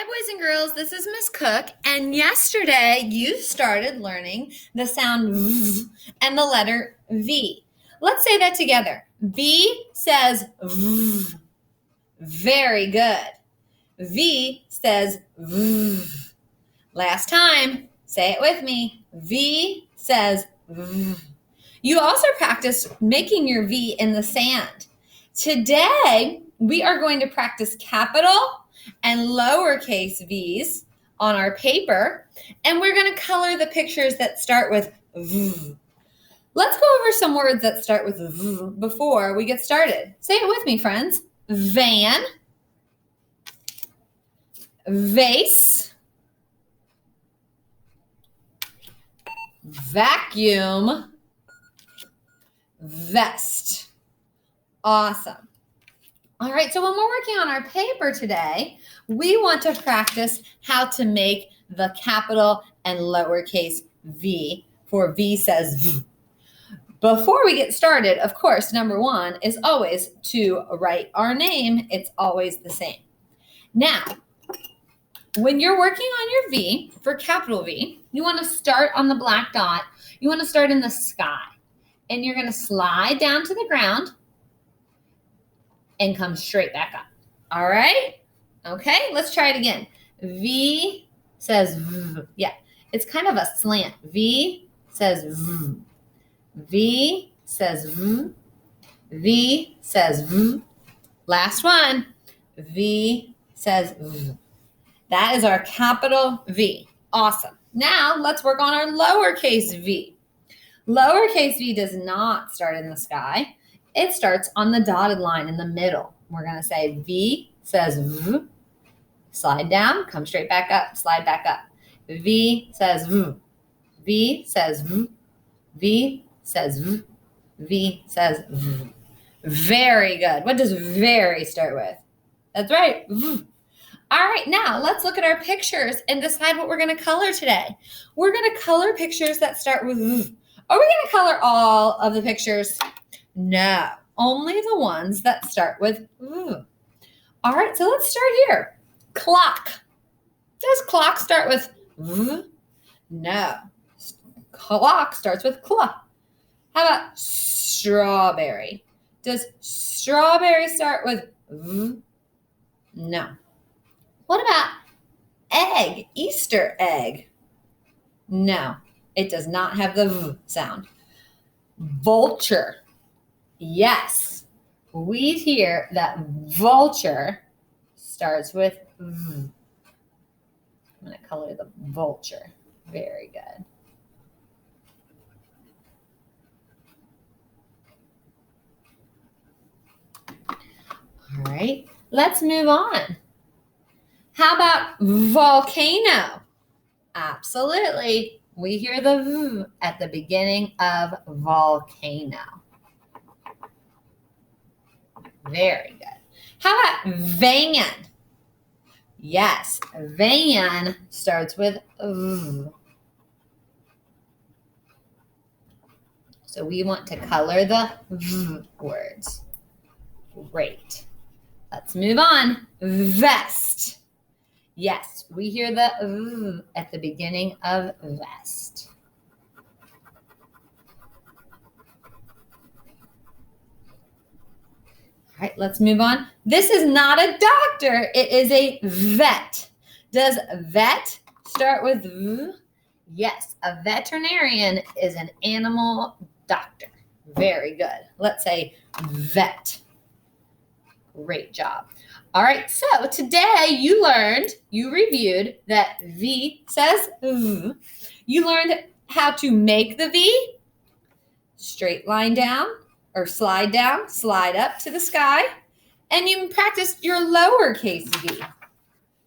Hi, boys and girls. This is Miss Cook. And yesterday you started learning the sound V and the letter V. Let's say that together. V says V. Very good. V says V. Last time, say it with me. V says V. You also practice making your V in the sand. Today, we are going to practice capital and lowercase v's on our paper, and we're going to color the pictures that start with V. Let's go over some words that start with V before we get started. Say it with me, friends. Van, vase, vacuum, vest. Awesome. All right, so when we're working on our paper today, we want to practice how to make the capital and lowercase v for V says V. Before we get started, of course, number one is always to write our name. It's always the same. Now, when you're working on your V for capital V, you want to start on the black dot. You want to start in the sky, and you're going to slide down to the ground and come straight back up. All right? Okay, let's try it again. V says V. Yeah, it's kind of a slant. V says V. V says V. V says V. Last one. V says V. That is our capital V. Awesome. Now let's work on our lowercase v. Lowercase v does not start in the sky. It starts on the dotted line in the middle. We're going to say V says V. Slide down, come straight back up, slide back up. V says V. V says V. V says V. V says V. Very good. What does very start with? That's right. V. All right, now let's look at our pictures and decide what we're going to color today. We're going to color pictures that start with V. Are we going to color all of the pictures? No, only the ones that start with V. All right, so let's start here. Clock. Does clock start with V? No. Clock starts with cla. How about strawberry? Does strawberry start with V? No. What about egg? Easter egg? No, it does not have the V sound. Vulture. Yes, we hear that vulture starts with V. I'm going to color the vulture. Very good. All right, let's move on. How about volcano? Absolutely. We hear the V at the beginning of volcano. Very good. How about van? Yes, van starts with V. So we want to color the V words. Great. Let's move on. Vest. Yes, we hear the V at the beginning of vest. All right, let's move on. This is not a doctor. It is a vet. Does vet start with V? Yes, a veterinarian is an animal doctor. Very good. Let's say vet. Great job. All right, so today you reviewed that V says V. You learned how to make the V, straight line down, or slide down, slide up to the sky, and you practiced your lowercase v.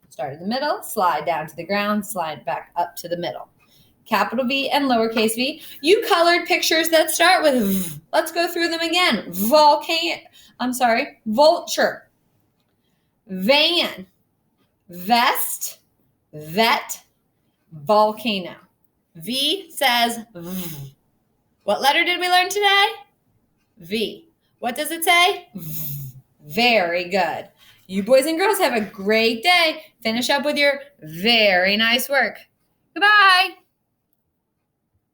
Start in the middle, slide down to the ground, slide back up to the middle. Capital V and lowercase v. You colored pictures that start with V. Let's go through them again. Vulture. Van, vest, vet, volcano. V says V. What letter did we learn today? V. What does it say? V. Very good. You boys and girls have a great day. Finish up with your very nice work. Goodbye.